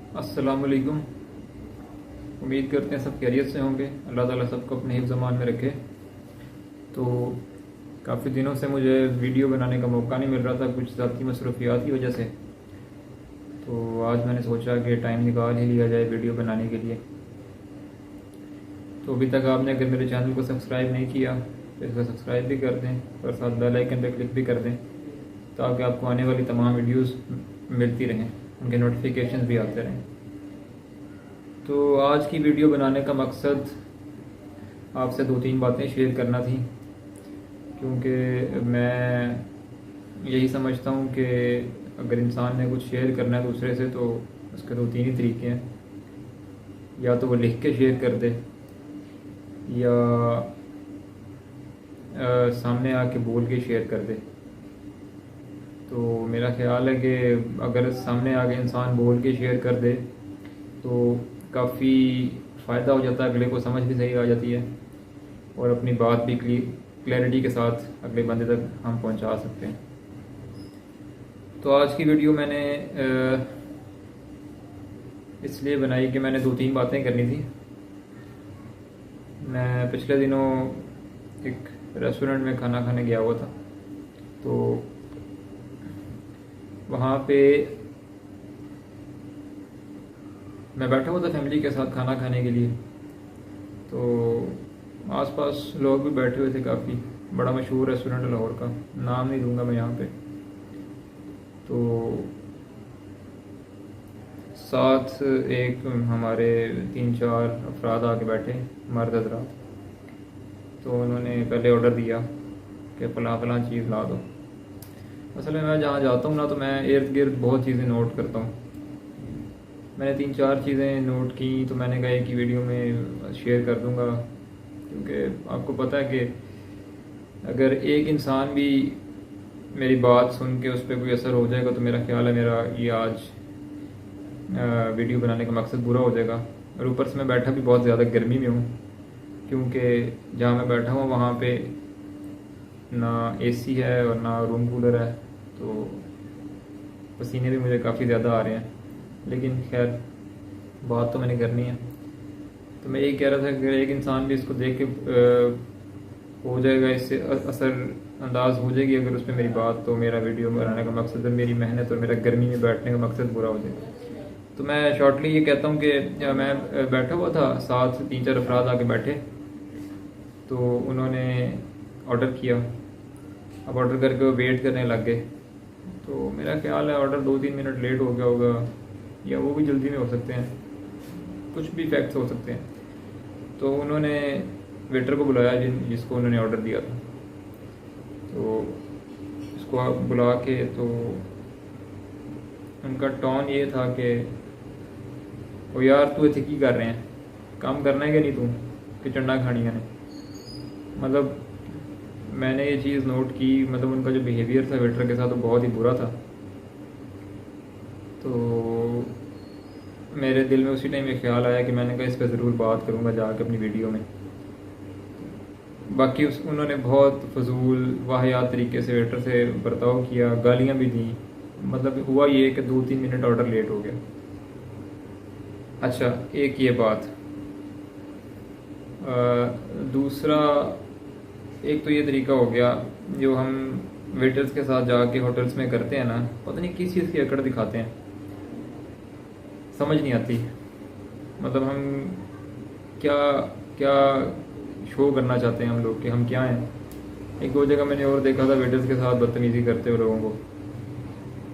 अस्सलाम वालेकुम। उम्मीद करते हैं सब खैरियत से होंगे। अल्लाह ताला सबको अपने हिफ्ज़ अमान में रखे। तो काफ़ी दिनों से मुझे वीडियो बनाने का मौका नहीं मिल रहा था, कुछ ज़ाती मसरूफियात की वजह से। तो आज मैंने सोचा कि टाइम निकाल ही लिया जाए वीडियो बनाने के लिए। तो अभी तक आपने अगर मेरे चैनल को सब्सक्राइब नहीं किया तो इसको सब्सक्राइब भी कर दें और साथ बेल आइकन पर क्लिक भी कर दें, ताकि आपको आने वाली तमाम वीडियोज़ मिलती रहें, उनके नोटिफिकेशन भी आते रहें। तो आज की वीडियो बनाने का मकसद आपसे 2-3 बातें शेयर करना थी, क्योंकि मैं यही समझता हूँ कि अगर इंसान ने कुछ शेयर करना है दूसरे से तो उसके 2-3 ही तरीके हैं। या तो वो लिख के शेयर कर दे, या सामने आके बोल के शेयर कर दे। तो मेरा ख्याल है कि अगर सामने आके इंसान बोल के शेयर कर दे तो काफ़ी फ़ायदा हो जाता है, अगले को समझ भी सही आ जाती है और अपनी बात भी क्लैरिटी के साथ अगले बंदे तक हम पहुंचा सकते हैं। तो आज की वीडियो मैंने इसलिए बनाई कि मैंने 2-3 बातें करनी थी। मैं पिछले दिनों एक रेस्टोरेंट में खाना खाने गया हुआ था, तो वहाँ पे मैं बैठा हुआ था फैमिली के साथ खाना खाने के लिए। तो आसपास लोग भी बैठे हुए थे, काफ़ी बड़ा मशहूर रेस्टोरेंट है लाहौर का, नाम नहीं दूंगा मैं यहाँ पे। तो साथ एक हमारे 3-4 अफराद आके बैठे, मर्द हजरात। तो उन्होंने पहले ऑर्डर दिया कि फ़लाँ फ़लाँ चीज़ ला दो। असल में मैं जहाँ जाता हूँ ना, तो मैं इर्द गिर्द बहुत चीज़ें नोट करता हूँ। मैंने 3-4 चीज़ें नोट की, तो मैंने कहा कि वीडियो में शेयर कर दूँगा, क्योंकि आपको पता है कि अगर एक इंसान भी मेरी बात सुन के उस पर कोई असर हो जाएगा तो मेरा ख्याल है मेरा ये आज वीडियो बनाने का मकसद पूरा हो जाएगा। और ऊपर से मैं बैठा भी बहुत ज़्यादा गर्मी में हूँ, क्योंकि जहाँ मैं बैठा हूँ वहाँ पे ना एसी है और ना रूम कूलर है, तो पसीने भी मुझे काफ़ी ज़्यादा आ रहे हैं। लेकिन खैर, बात तो मैंने करनी है। तो मैं यही कह रहा था कि अगर एक इंसान भी इसको देख के हो जाएगा, इससे असर अंदाज हो जाएगी अगर उस पर मेरी बात, तो मेरा वीडियो बनाने का मकसद और मेरी मेहनत और मेरा गर्मी में बैठने का मकसद पूरा हो जाएगा। तो मैं शॉर्टली ये कहता हूँ कि मैं बैठा हुआ था, साथ 3-4 अफराद आके बैठे। तो उन्होंने ऑर्डर किया। अब ऑर्डर करके वो वेट करने लग गए। तो मेरा ख्याल है ऑर्डर 2-3 मिनट लेट हो गया होगा, या वो भी जल्दी में हो सकते हैं, कुछ भी फैक्ट्स हो सकते हैं। तो उन्होंने वेटर को बुलाया जिसको उन्होंने ऑर्डर दिया था। तो उसको बुला के तो उनका टोन ये था कि ओ यार, तू इतने की कर रहे हैं, काम करना है कि नहीं, तू कि चंडा खानी है। मतलब मैंने ये चीज़ नोट की, मतलब उनका जो बिहेवियर था वेटर के साथ वो बहुत ही बुरा था। तो मेरे दिल में उसी टाइम ये ख्याल आया कि मैंने कहा इस पर ज़रूर बात करूँगा जाके अपनी वीडियो में। बाकी उन्होंने बहुत फजूल वाहियात तरीके से वेटर से बर्ताव किया, गालियाँ भी दी। मतलब हुआ ये कि 2-3 मिनट ऑर्डर लेट हो गया। अच्छा, एक ये बात। दूसरा, एक तो ये तरीका हो गया जो हम वेटर्स के साथ जाके होटल्स में करते हैं ना, पता नहीं किस चीज़ की अकड़ दिखाते हैं, समझ नहीं आती। मतलब हम क्या क्या शो करना चाहते हैं हम लोग कि हम क्या हैं। एक दो जगह मैंने और देखा था वेटर्स के साथ बदतमीज़ी करते हुए लोगों को,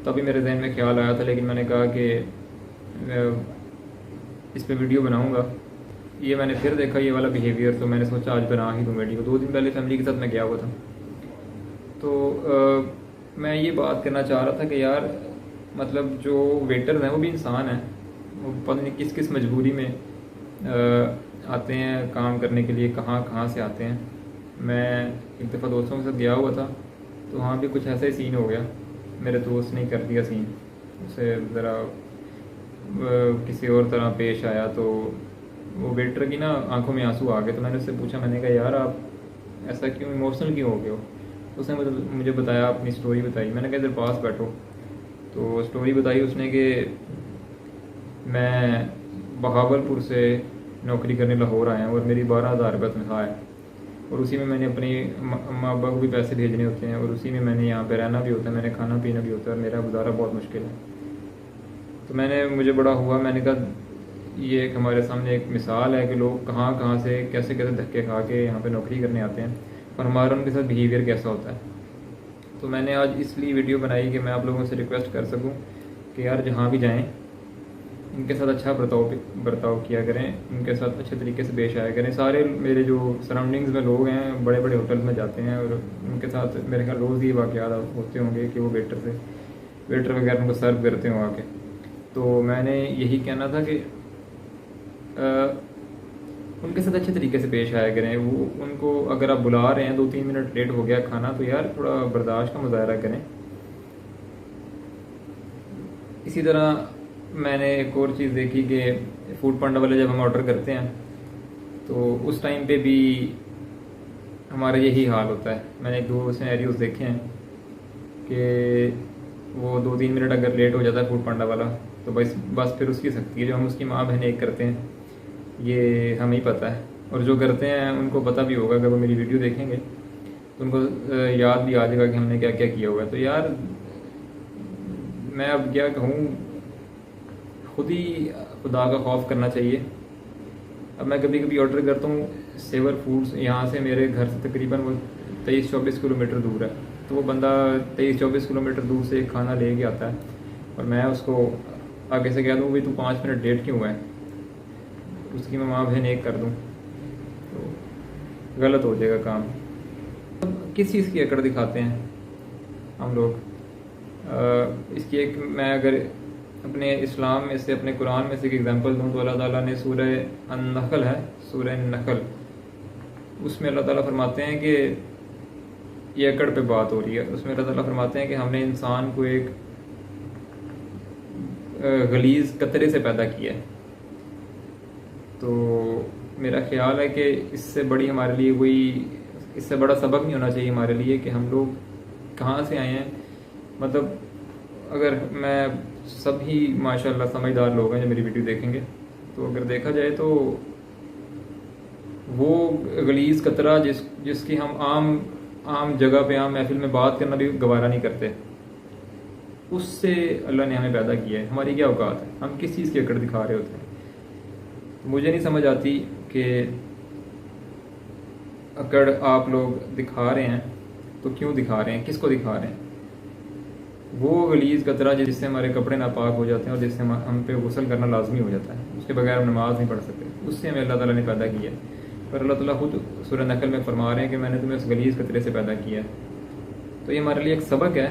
तभी मेरे जहन में ख्याल आया था। लेकिन मैंने कहा कि इस पे वीडियो बनाऊंगा। ये मैंने फिर देखा ये वाला बिहेवियर, तो मैंने सोचा आज बना ही दूँ वीडियो। 2 दिन पहले फैमिली के साथ मैं गया हुआ था। तो मैं ये बात करना चाह रहा था कि यार, मतलब जो वेटर्स हैं वो भी इंसान हैं, वो पता नहीं किस किस मजबूरी में आते हैं काम करने के लिए, कहाँ कहाँ से आते हैं। मैं एक दफ़ा दोस्तों के साथ गया हुआ था, तो वहाँ भी कुछ ऐसा ही सीन हो गया। मेरे दोस्त ने कर दिया सीन, उसे ज़रा किसी और तरह पेश आया। तो वो वेटर की ना आंखों में आंसू आ गए। तो मैंने उससे पूछा, मैंने कहा यार आप ऐसा क्यों, इमोशनल क्यों हो गए हो। उसने मुझे बताया, अपनी स्टोरी बताई। मैंने कहा इधर पास बैठो। तो स्टोरी बताई उसने कि मैं बहावलपुर से नौकरी करने लाहौर आया हूँ और मेरी 12,000 रुपये तनख्वाह है, और उसी में मैंने अपनी माँ बाप को भी पैसे भेजने होते हैं, और उसी में मैंने यहाँ पे रहना भी होता है, मैंने खाना पीना भी होता है, और मेरा गुजारा बहुत मुश्किल है। तो मुझे बड़ा हुआ, मैंने कहा ये एक हमारे सामने एक मिसाल है कि लोग कहाँ कहाँ से कैसे कैसे धक्के खा के यहाँ पे नौकरी करने आते हैं, और हमारा उनके साथ बिहेवियर कैसा होता है। तो मैंने आज इसलिए वीडियो बनाई कि मैं आप लोगों से रिक्वेस्ट कर सकूँ कि यार जहाँ भी जाएँ इनके साथ अच्छा बर्ताव किया करें, इनके साथ अच्छे तरीके से पेश आया करें। सारे मेरे जो सराउंडिंग्स में लोग हैं बड़े बड़े होटल में जाते हैं, और उनके साथ मेरे ख्याल रोज़ ही वाक़यात होते होंगे कि वो वेटर वगैरह उनको सर्व करते हों आके। तो मैंने यही कहना था कि उनके साथ अच्छे तरीके से पेश आया करें। वो उनको अगर आप बुला रहे हैं 2-3 मिनट लेट हो गया खाना, तो यार थोड़ा बर्दाश्त का मुजाहरा करें। इसी तरह मैंने एक और चीज़ देखी कि फूड पांडा वाले जब हम ऑर्डर करते हैं तो उस टाइम पे भी हमारा यही हाल होता है। मैंने 1-2 सिनेरियोज देखे हैं कि वो 2-3 मिनट अगर लेट हो जाता है फूड पांडा वाला, तो बस फिर उसकी सख्ती है। जो हम उसकी माँ बहन एक करते हैं ये हमें ही पता है, और जो करते हैं उनको पता भी होगा। अगर वो मेरी वीडियो देखेंगे तो उनको याद भी आ जाएगा कि हमने क्या क्या किया हुआ है। तो यार मैं अब क्या कहूँ, खुद ही खुदा का खौफ करना चाहिए। अब मैं कभी कभी ऑर्डर करता हूँ सेवर फूड्स, यहाँ से मेरे घर से तकरीबन वो 23-24 किलोमीटर दूर है। तो वो बंदा 23-24 किलोमीटर दूर से खाना ले के आता है, और मैं उसको आगे से कह दूँ भाई तू 5 मिनट लेट क्यों है, उसकी मैं माँ बहन एक कर दूँ, तो गलत हो जाएगा काम। अब किस चीज़ की अकड़ दिखाते हैं हम लोग। इसकी एक मैं अगर अपने इस्लाम में से, अपने कुरान में से एक एग्जांपल दूँ तो अल्लाह ताला ने सूरह अन-नहल है, सूरह नहल, उसमें अल्लाह ताला फरमाते हैं कि ये अकड़ पे बात हो रही है। उसमें अल्लाह ताला फरमाते हैं कि हमने इंसान को एक गलीज़ कतरे से पैदा किया है। तो मेरा ख्याल है कि इससे बड़ी हमारे लिए इससे बड़ा सबक नहीं होना चाहिए हमारे लिए कि हम लोग कहाँ से आए हैं। मतलब अगर मैं सभी माशाल्लाह समझदार लोग हैं जो मेरी वीडियो देखेंगे, तो अगर देखा जाए तो वो गलीज़ कतरा जिसकी हम आम जगह पे, आम महफिल में बात करना भी गवारा नहीं करते, उससे अल्लाह ने हमें पैदा किया है। हमारी क्या औकात है, हम किस चीज़ की अकड़ दिखा रहे होते हैं। मुझे नहीं समझ आती कि अकड़ आप लोग दिखा रहे हैं तो क्यों दिखा रहे हैं, किसको दिखा रहे हैं। वो गलीज़ कतरा जिससे हमारे कपड़े नापाक हो जाते हैं और जिससे हम पे गुस्ल करना लाजमी हो जाता है, उसके बगैर हम नमाज नहीं पढ़ सकते, उससे हमें अल्लाह ताला ने पैदा किया है। पर अल्लाह ताला खुद सूरह नहल में फरमा रहे हैं कि मैंने तुम्हें उस गलीज़ कतरे से पैदा किया है। तो ये हमारे लिए एक सबक है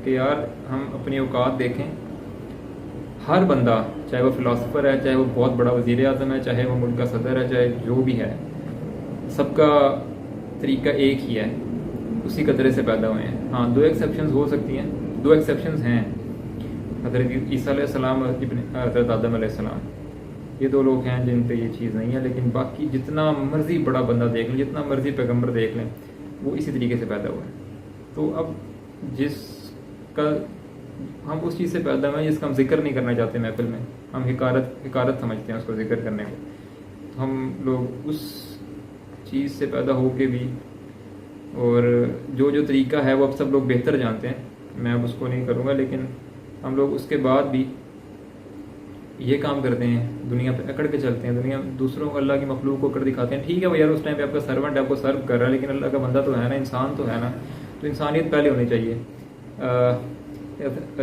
कि यार हम अपनी औकात देखें। हर बंदा, चाहे वो फ़िलासफ़र है, चाहे वो बहुत बड़ा वज़ीर आज़म है, चाहे वो मुल्क का सदर है, चाहे जो भी है, सबका तरीका एक ही है, उसी कतरे से पैदा हुए हैं। हाँ, 2 एक्सेप्शंस हो सकती हैं, 2 एक्सेप्शंस हैं, हज़रत ईसा अलैहिस्सलाम और हज़रत आदम अलैहिस्सलाम। ये 2 लोग हैं जिन पे ये चीज़ नहीं है, लेकिन बाकी जितना मर्जी बड़ा बंदा देख लें, जितना मर्जी पैगंबर देख लें, वो इसी तरीके से पैदा हुआ है। तो अब जिसका हम उस चीज़ से पैदा हुए जिसका हम जिक्र नहीं करना चाहते महफिल में, हम हिकारत समझते हैं उसको जिक्र करने को, तो हम लोग उस चीज़ से पैदा हो के भी, और जो तरीका है वो अब सब लोग बेहतर जानते हैं, मैं अब उसको नहीं करूँगा, लेकिन हम लोग उसके बाद भी ये काम करते हैं, दुनिया पे अकड़ के चलते हैं, दुनिया दूसरों को, अल्लाह की मखलूक को अकड़ दिखाते हैं। ठीक है भैया, उस टाइम पे आपका सर्वेंट आपको सर्व कर रहा है, लेकिन अल्लाह का बंदा तो है ना, इंसान तो है ना, तो इंसानियत पहले होनी चाहिए।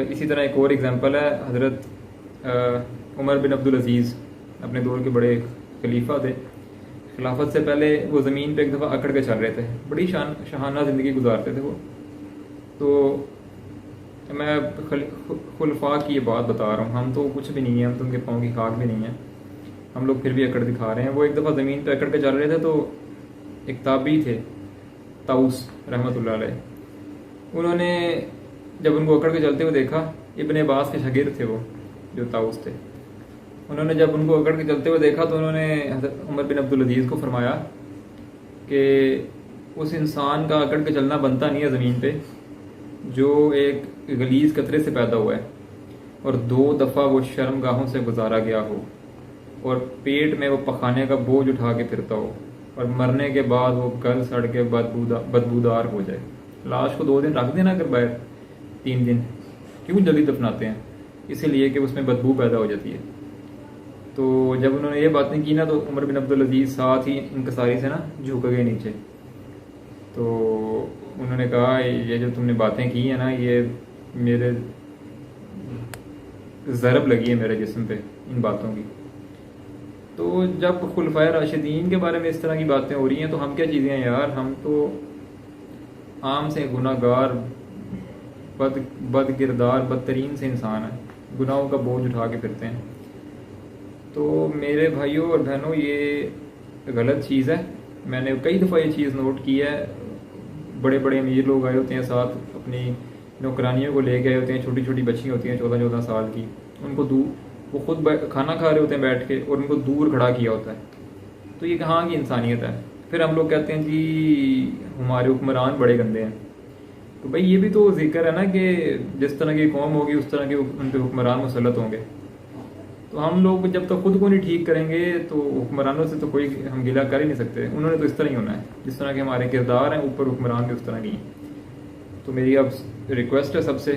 इसी तरह एक और एग्जांपल है, हज़रत उमर बिन अब्दुल अजीज़ अपने दौर के बड़े खलीफा थे। खिलाफत से पहले वो ज़मीन पे एक दफ़ा अकड़ के चल रहे थे, बड़ी शाहाना ज़िंदगी गुजारते थे वो। तो मैं खुलफा की ये बात बता रहा हूँ, हम तो कुछ भी नहीं है, हम तो उनके पाँव की खाक भी नहीं है, हम लोग फिर भी अकड़ दिखा रहे हैं। वो एक दफ़ा ज़मीन पे अकड़ के चल रहे थे, तो एक ताबी थे ताउस रहमतुल्लाह अलैह, उन्होंने जब उनको अकड़ के चलते हुए देखा, इब्ने अब्बास के शागिर्द थे वो जो ताउस थे, उन्होंने जब उनको अकड़ के चलते हुए देखा तो उन्होंने हज़रत उमर बिन अब्दुल अजीज़ को फरमाया कि उस इंसान का अकड़ के चलना बनता नहीं है ज़मीन पे जो एक गलीज़ कतरे से पैदा हुआ है। और 2 दफ़ा वो शर्मगाहों से गुजारा गया हो और पेट में वो पखाने का बोझ उठा के फिरता हो और मरने के बाद वो गल सड़ के बदबूदार हो जाए। लाश को 2 दिन रख देना अगर बाहर, 3 दिन, क्यों जल्दी दफनाते हैं? इसीलिए कि उसमें बदबू पैदा हो जाती है। तो जब उन्होंने ये बातें की ना तो उमर बिन अब्दुल अजीज़ साथ ही इंकसारी से ना झुक गए नीचे। तो उन्होंने कहा ये जो तुमने बातें की है ना, ये मेरे ज़रब लगी है मेरे जिस्म पे इन बातों की। तो जब खुलफाए राशिदीन के बारे में इस तरह की बातें हो रही हैं तो हम क्या चीज़ें हैं यार, हम तो आम से गुनाहगार, बद किरदार, बदतरीन से इंसान है, गुनाहों का बोझ उठा के फिरते हैं। तो मेरे भाइयों और बहनों, ये गलत चीज़ है। मैंने कई दफ़ा ये चीज़ नोट की है। बड़े बड़े अमीर लोग आए होते हैं साथ, अपनी नौकरानियों को लेके आए होते हैं, छोटी छोटी बच्चियाँ होती हैं 14-14 साल की, उनको वो खुद खाना खा रहे होते हैं बैठ के और उनको दूर खड़ा किया होता है। तो ये कहाँ की इंसानियत है? फिर हम लोग कहते हैं जी हमारे हुक्मरान बड़े गंदे हैं। तो भाई ये भी तो जिक्र है ना कि जिस तरह की कौम होगी उस तरह के उन पे हुक्मरान मुसल्लत होंगे। तो हम लोग जब तक खुद को नहीं ठीक करेंगे तो हुक्मरानों से तो कोई हम गिला कर ही नहीं सकते। उन्होंने तो इस तरह ही होना है जिस तरह के हमारे किरदार हैं, ऊपर हुक्मरान भी उस तरह की हैं। तो मेरी अब रिक्वेस्ट है सबसे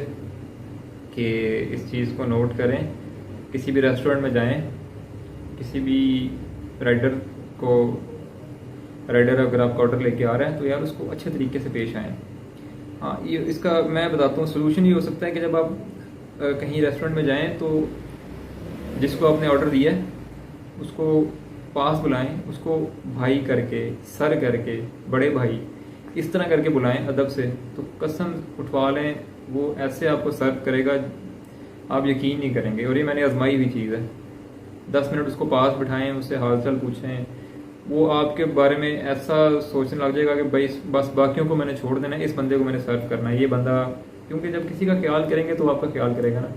कि इस चीज़ को नोट करें। किसी भी रेस्टोरेंट में जाएं, किसी भी राइडर अगर आपका ऑर्डर लेके आ रहा है तो यार उसको अच्छे तरीके से पेश आएँ। हाँ, ये इसका मैं बताता हूँ सोल्यूशन ये हो सकता है कि जब आप कहीं रेस्टोरेंट में जाएं तो जिसको आपने ऑर्डर दिया है उसको पास बुलाएं, उसको भाई करके, सर करके, बड़े भाई इस तरह करके बुलाएं अदब से। तो कसम उठवा लें वो ऐसे आपको सर्व करेगा, आप यकीन नहीं करेंगे। और ये मैंने आजमाई हुई चीज़ है। 10 मिनट उसको पास बिठाएं, उससे हाल चाल पूछें, वो आपके बारे में ऐसा सोचने लग जाएगा कि भाई बस बाकियों को मैंने छोड़ देना है, इस बंदे को मैंने सर्व करना है, ये बंदा। क्योंकि जब किसी का ख्याल करेंगे तो आपका ख्याल करेगा ना।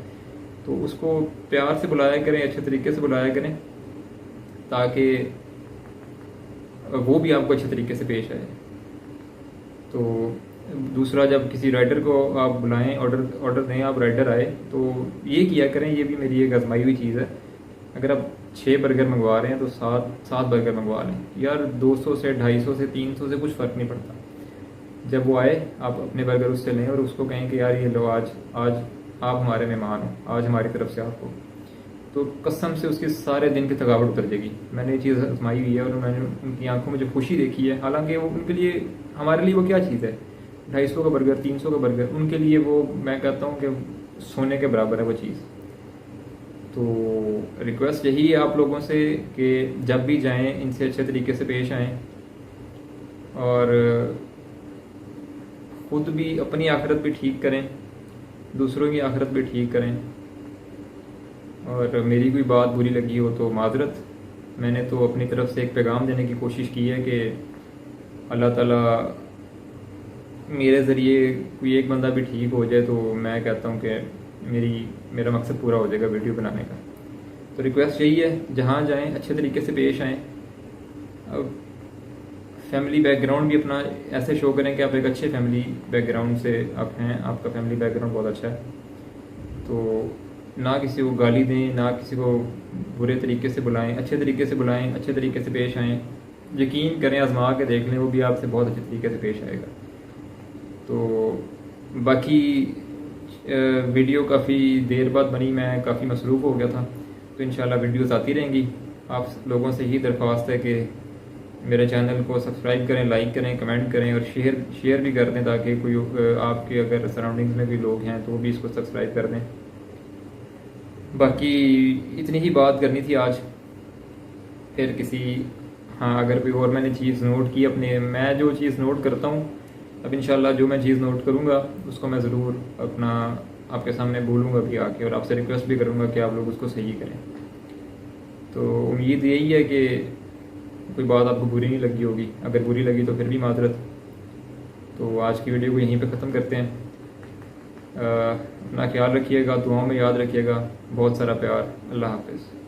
तो उसको प्यार से बुलाया करें, अच्छे तरीके से बुलाया करें ताकि वो भी आपको अच्छे तरीके से पेश आए। तो दूसरा, जब किसी राइडर को आप बुलाएं, ऑर्डर दें, आप राइडर आए तो ये किया करें, ये भी मेरी एक आजमाई हुई चीज़ है। अगर आप 6 बर्गर मंगवा रहे हैं तो 7 बर्गर मंगवा लें यार। 200 से 250 से 300 से कुछ फ़र्क नहीं पड़ता। जब वो आए आप अपने बर्गर उससे लें और उसको कहें कि यार ये लो, आज आप हमारे मेहमान हो, आज हमारी तरफ से आपको। तो कसम से उसकी सारे दिन की थकावट उतर जाएगी। मैंने ये चीज़ आजमाई हुई है और मैंने उनकी आंखों में जो खुशी देखी है, हालांकि वो उनके लिए, हमारे लिए वो क्या चीज़ है, 250 का बर्गर, 300 का बर्गर, उनके लिए वो मैं कहता हूँ कि सोने के बराबर है वो चीज़। तो रिक्वेस्ट यही है आप लोगों से कि जब भी जाएं इनसे अच्छे तरीके से पेश आएँ और ख़ुद भी अपनी आखिरत भी ठीक करें, दूसरों की आखिरत भी ठीक करें। और मेरी कोई बात बुरी लगी हो तो माजरत। मैंने तो अपनी तरफ से एक पैगाम देने की कोशिश की है कि अल्लाह ताला मेरे ज़रिए कोई एक बंदा भी ठीक हो जाए तो मैं कहता हूँ कि मेरा मकसद पूरा हो जाएगा वीडियो बनाने का। तो रिक्वेस्ट यही है, जहाँ जाएं अच्छे तरीके से पेश आएँ। अब फैमिली बैकग्राउंड भी अपना ऐसे शो करें कि आप एक अच्छे फैमिली बैकग्राउंड से आप हैं, आपका फैमिली बैकग्राउंड बहुत अच्छा है। तो ना किसी को गाली दें, ना किसी को बुरे तरीके से बुलाएं, अच्छे तरीके से बुलाएं, अच्छे तरीके से पेश आएँ। यकीन करें, आजमा के देख लें, वो भी आपसे बहुत अच्छे तरीके से पेश आएगा। तो बाकी वीडियो काफ़ी देर बाद बनी, मैं काफ़ी मसरूफ़ हो गया था। तो इंशाल्लाह वीडियोस आती रहेंगी। आप लोगों से ही दरख्वास्त है कि मेरे चैनल को सब्सक्राइब करें, लाइक करें, कमेंट करें और शेयर भी कर दें ताकि कोई आपके अगर सराउंडिंग्स में भी लोग हैं तो वो भी इसको सब्सक्राइब कर दें। बाकी इतनी ही बात करनी थी आज। फिर हाँ, अगर कोई और मैंने चीज़ नोट की अपने, मैं जो चीज़ नोट करता हूँ, अब इंशाल्लाह जो मैं चीज़ नोट करूँगा उसको मैं ज़रूर अपना आपके सामने बोलूँगा भी आके, और आपसे रिक्वेस्ट भी करूँगा कि आप लोग उसको सही करें। तो उम्मीद यही है कि कोई बात आपको बुरी नहीं लगी होगी। अगर बुरी लगी तो फिर भी माजरत। तो आज की वीडियो को यहीं पे ख़त्म करते हैं। अपना ख्याल रखिएगा, दुआओं में याद रखिएगा। बहुत सारा प्यार। अल्लाह हाफ़िज़।